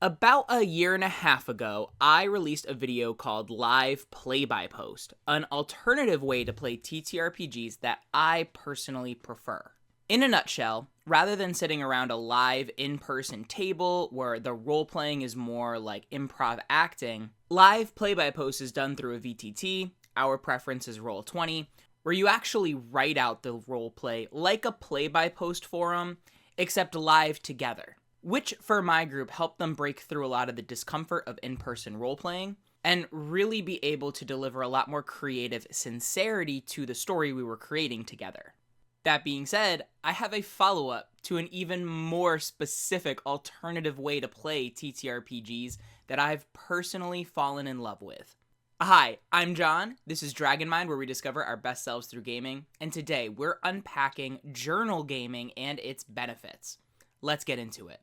About a year and a half ago, I released a video called Live Play-by-Post, an alternative way to play TTRPGs that I personally prefer. In a nutshell, rather than sitting around a live in-person table where the role-playing is more like improv acting, Live Play-by-Post is done through a VTT, our preference is Roll20, where you actually write out the roleplay like a play-by-post forum, except live together. Which, for my group, helped them break through a lot of the discomfort of in-person role-playing and really be able to deliver a lot more creative sincerity to the story we were creating together. That being said, I have a follow-up to an even more specific alternative way to play TTRPGs that I've personally fallen in love with. Hi, I'm John. This is Dragon Mind, where we discover our best selves through gaming, and today we're unpacking journal gaming and its benefits. Let's get into it.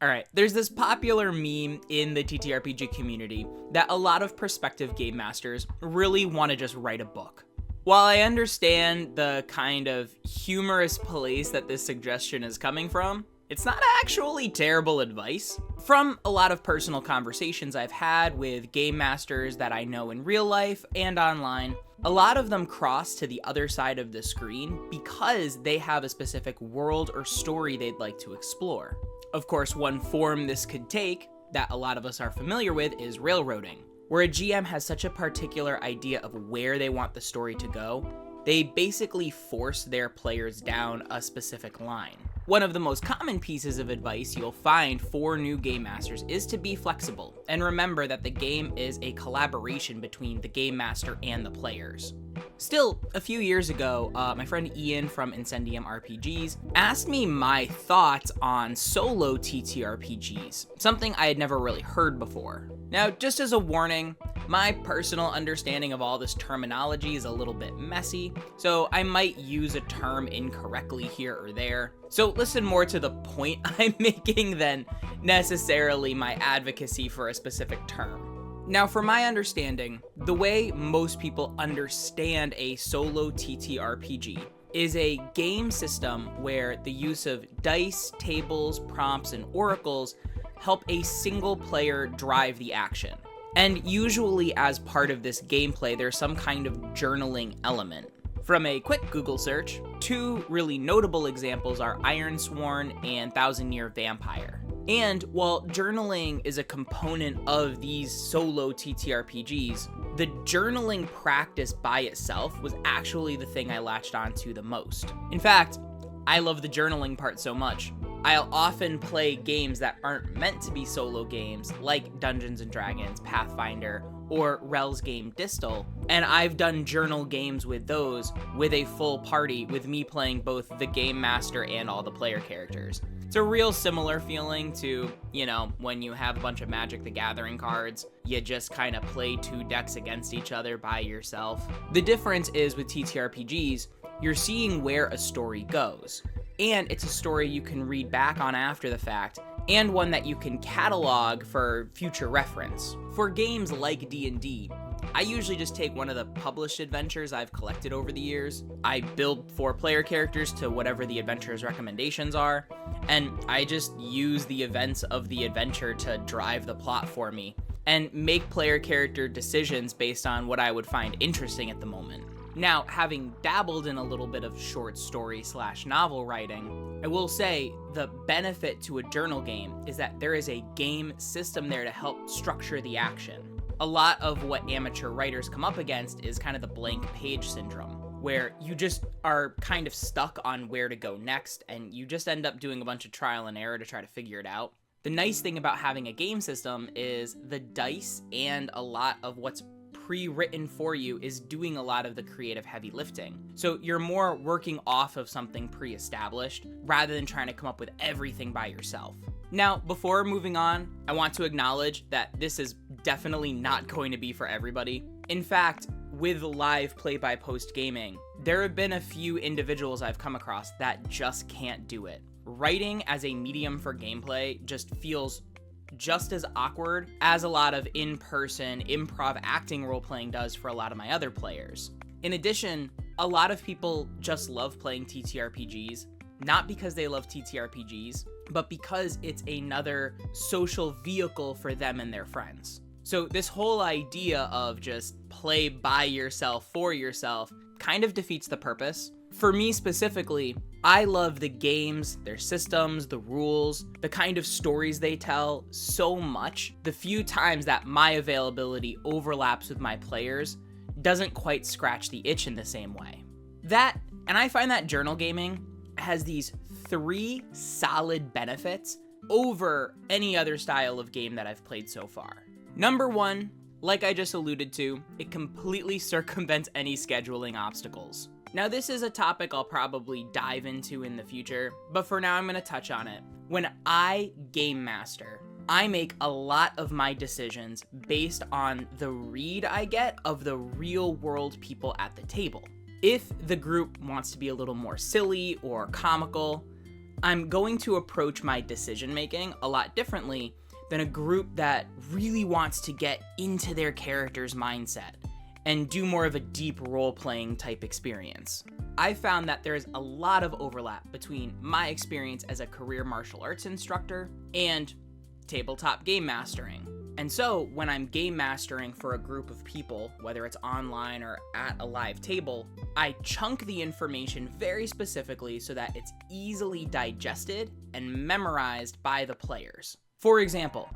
Alright, there's this popular meme in the TTRPG community that a lot of prospective game masters really want to just write a book. While I understand the kind of humorous place that this suggestion is coming from, it's not actually terrible advice. From a lot of personal conversations I've had with game masters that I know in real life and online, a lot of them cross to the other side of the screen because they have a specific world or story they'd like to explore. Of course, one form this could take, that a lot of us are familiar with, is railroading, where a GM has such a particular idea of where they want the story to go, they basically force their players down a specific line. One of the most common pieces of advice you'll find for new game masters is to be flexible, and remember that the game is a collaboration between the game master and the players. Still, a few years ago, my friend Ian from Incendium RPGs asked me my thoughts on solo TTRPGs, something I had never really heard before. Now, just as a warning, my personal understanding of all this terminology is a little bit messy, so I might use a term incorrectly here or there. So listen more to the point I'm making than necessarily my advocacy for a specific term. Now, from my understanding, the way most people understand a solo TTRPG is a game system where the use of dice, tables, prompts, and oracles help a single player drive the action. And usually as part of this gameplay, there's some kind of journaling element. From a quick Google search, two really notable examples are Ironsworn and Thousand Year Vampire. And while journaling is a component of these solo TTRPGs, the journaling practice by itself was actually the thing I latched onto the most. In fact, I love the journaling part so much. I'll often play games that aren't meant to be solo games, like Dungeons & Dragons, Pathfinder, or Rel's game Distal, and I've done journal games with those with a full party, with me playing both the game master and all the player characters. It's a real similar feeling to, when you have a bunch of Magic the Gathering cards, you just kind of play two decks against each other by yourself. The difference is with TTRPGs, you're seeing where a story goes. And it's a story you can read back on after the fact, and one that you can catalog for future reference. For games like D&D, I usually just take one of the published adventures I've collected over the years. I build 4 player characters to whatever the adventure's recommendations are, and I just use the events of the adventure to drive the plot for me, and make player character decisions based on what I would find interesting at the moment. Now, having dabbled in a little bit of short story / novel writing, I will say the benefit to a journal game is that there is a game system there to help structure the action. A lot of what amateur writers come up against is kind of the blank page syndrome, where you just are kind of stuck on where to go next, and you just end up doing a bunch of trial and error to try to figure it out. The nice thing about having a game system is the dice and a lot of what's pre-written for you is doing a lot of the creative heavy lifting. So you're more working off of something pre-established rather than trying to come up with everything by yourself. Now, before moving on, I want to acknowledge that this is definitely not going to be for everybody. In fact, with live play-by-post gaming, there have been a few individuals I've come across that just can't do it. Writing as a medium for gameplay just feels just as awkward as a lot of in-person improv acting role-playing does for a lot of my other players. In addition, a lot of people just love playing TTRPGs, not because they love TTRPGs, but because it's another social vehicle for them and their friends. So this whole idea of just play by yourself for yourself kind of defeats the purpose. For me specifically, I love the games, their systems, the rules, the kind of stories they tell so much. The few times that my availability overlaps with my players doesn't quite scratch the itch in the same way. And I find that journal gaming has these 3 solid benefits over any other style of game that I've played so far. Number 1, like I just alluded to, it completely circumvents any scheduling obstacles. Now, this is a topic I'll probably dive into in the future, but for now I'm going to touch on it. When I game master, I make a lot of my decisions based on the read I get of the real world people at the table. If the group wants to be a little more silly or comical, I'm going to approach my decision making a lot differently than a group that really wants to get into their character's mindset and do more of a deep role-playing type experience. I found that there's a lot of overlap between my experience as a career martial arts instructor and tabletop game mastering. And so when I'm game mastering for a group of people, whether it's online or at a live table, I chunk the information very specifically so that it's easily digested and memorized by the players. For example,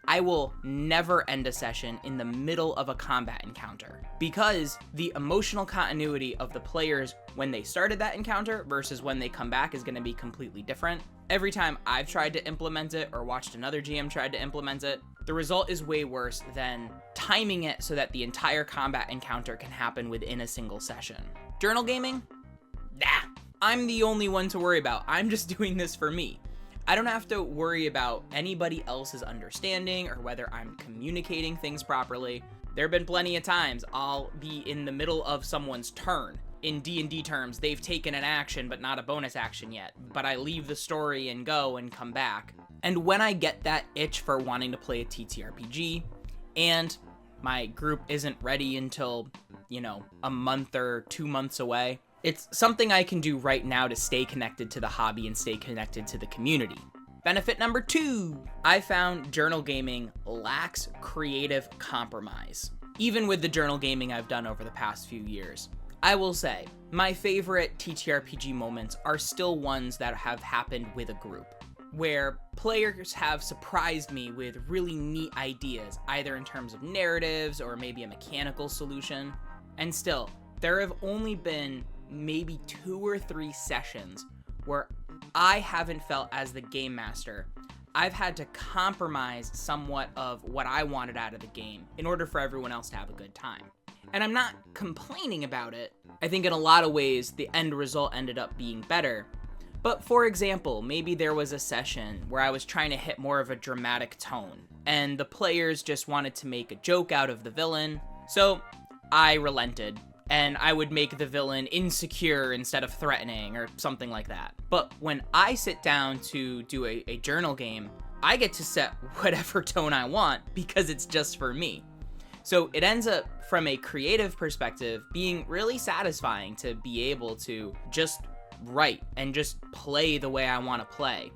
I will never end a session in the middle of a combat encounter because the emotional continuity of the players when they started that encounter versus when they come back is going to be completely different. Every time I've tried to implement it or watched another GM try to implement it, the result is way worse than timing it so that the entire combat encounter can happen within a single session. Journal gaming? Nah, I'm the only one to worry about. I'm just doing this for me. I don't have to worry about anybody else's understanding or whether I'm communicating things properly. There have been plenty of times I'll be in the middle of someone's turn. In D&D terms, they've taken an action but not a bonus action yet, but I leave the story and go and come back. And when I get that itch for wanting to play a TTRPG, and my group isn't ready until, a month or 2 months away, it's something I can do right now to stay connected to the hobby and stay connected to the community. Benefit number 2, I found journal gaming lacks creative compromise. Even with the journal gaming I've done over the past few years. I will say, my favorite TTRPG moments are still ones that have happened with a group, where players have surprised me with really neat ideas, either in terms of narratives or maybe a mechanical solution. And still, there have only been maybe 2 or 3 sessions where I haven't felt as the game master I've had to compromise somewhat of what I wanted out of the game in order for everyone else to have a good time. And I'm not complaining about it. I think in a lot of ways the end result ended up being better. But for example, maybe there was a session where I was trying to hit more of a dramatic tone and the players just wanted to make a joke out of the villain. So I relented and I would make the villain insecure instead of threatening or something like that. But when I sit down to do a journal game, I get to set whatever tone I want because it's just for me. So it ends up, from a creative perspective, being really satisfying to be able to just write and just play the way I want to play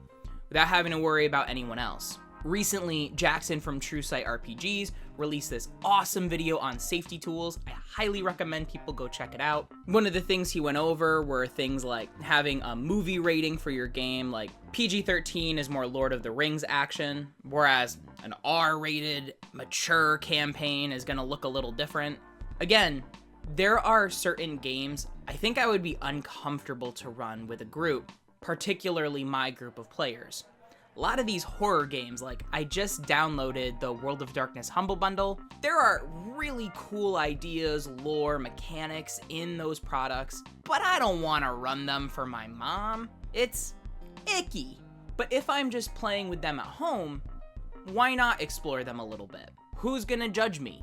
without having to worry about anyone else. Recently, Jackson from TTRPGs released this awesome video on safety tools. I highly recommend people go check it out. One of the things he went over were things like having a movie rating for your game, like PG-13 is more Lord of the Rings action, whereas an R-rated, mature campaign is gonna look a little different. Again, there are certain games I think I would be uncomfortable to run with a group, particularly my group of players. A lot of these horror games, like I just downloaded the World of Darkness Humble Bundle. There are really cool ideas, lore, mechanics in those products, but I don't want to run them for my mom. It's icky. But if I'm just playing with them at home, why not explore them a little bit? Who's gonna judge me?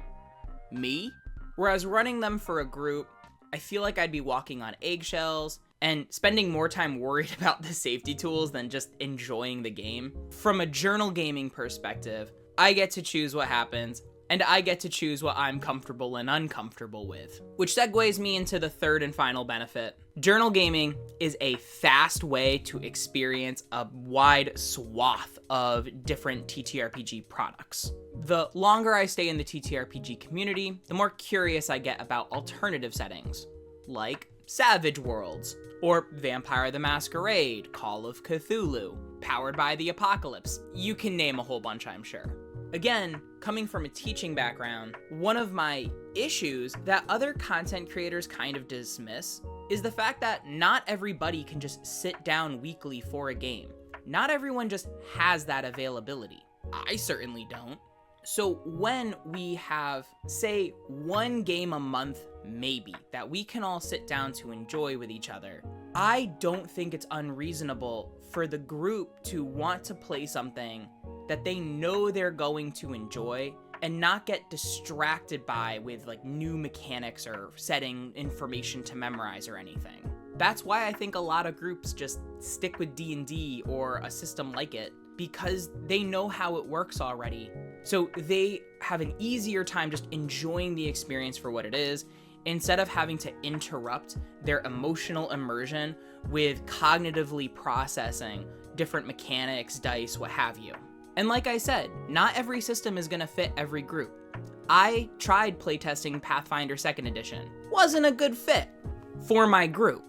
Me? Whereas running them for a group, I feel like I'd be walking on eggshells and spending more time worried about the safety tools than just enjoying the game. From a journal gaming perspective, I get to choose what happens, and I get to choose what I'm comfortable and uncomfortable with. Which segues me into the third and final benefit. Journal gaming is a fast way to experience a wide swath of different TTRPG products. The longer I stay in the TTRPG community, the more curious I get about alternative settings, like Savage Worlds, or Vampire the Masquerade, Call of Cthulhu, Powered by the Apocalypse. You can name a whole bunch, I'm sure. Again, coming from a teaching background, one of my issues that other content creators kind of dismiss is the fact that not everybody can just sit down weekly for a game. Not everyone just has that availability. I certainly don't. So when we have, say, one game a month, maybe, that we can all sit down to enjoy with each other, I don't think it's unreasonable for the group to want to play something that they know they're going to enjoy and not get distracted by with like new mechanics or setting information to memorize or anything. That's why I think a lot of groups just stick with D&D or a system like it, because they know how it works already. So they have an easier time just enjoying the experience for what it is, instead of having to interrupt their emotional immersion with cognitively processing different mechanics, dice, what have you. And like I said, not every system is gonna fit every group. I tried playtesting Pathfinder 2nd Edition. Wasn't a good fit for my group.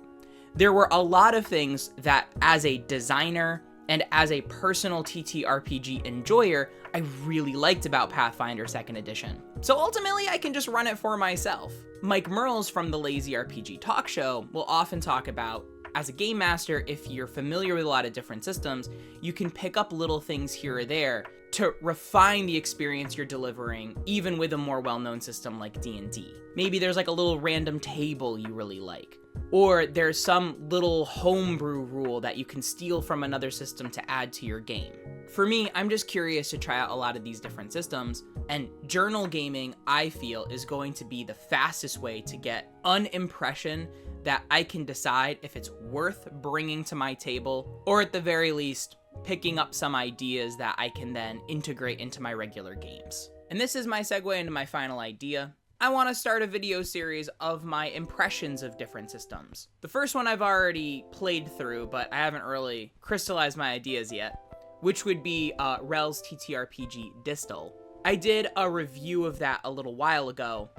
There were a lot of things that, as a designer and as a personal TTRPG enjoyer, I really liked about Pathfinder 2nd Edition. So ultimately, I can just run it for myself. Mike Merles from the Lazy RPG Talk Show will often talk about, as a game master, if you're familiar with a lot of different systems, you can pick up little things here or there to refine the experience you're delivering, even with a more well-known system like D&D. Maybe there's like a little random table you really like, or there's some little homebrew rule that you can steal from another system to add to your game. For me, I'm just curious to try out a lot of these different systems, and journal gaming, I feel, is going to be the fastest way to get an impression that I can decide if it's worth bringing to my table, or at the very least, picking up some ideas that I can then integrate into my regular games. And this is my segue into my final idea. I want to start a video series of my impressions of different systems. The first one I've already played through, but I haven't really crystallized my ideas yet, which would be Rel's TTRPG Distal. I did a review of that a little while ago,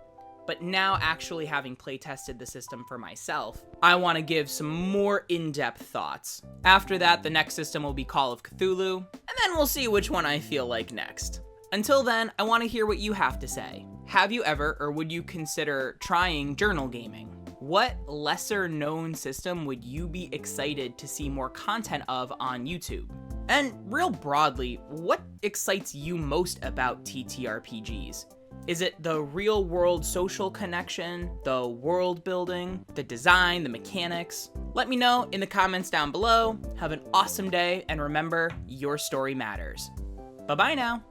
but now actually having playtested the system for myself, I want to give some more in-depth thoughts. After that, the next system will be Call of Cthulhu, and then we'll see which one I feel like next. Until then, I want to hear what you have to say. Have you ever, or would you consider trying journal gaming? What lesser known system would you be excited to see more content of on YouTube? And real broadly, what excites you most about TTRPGs? Is it the real world social connection, the world building, the design, the mechanics? Let me know in the comments down below. Have an awesome day, and remember, your story matters. Bye-bye now.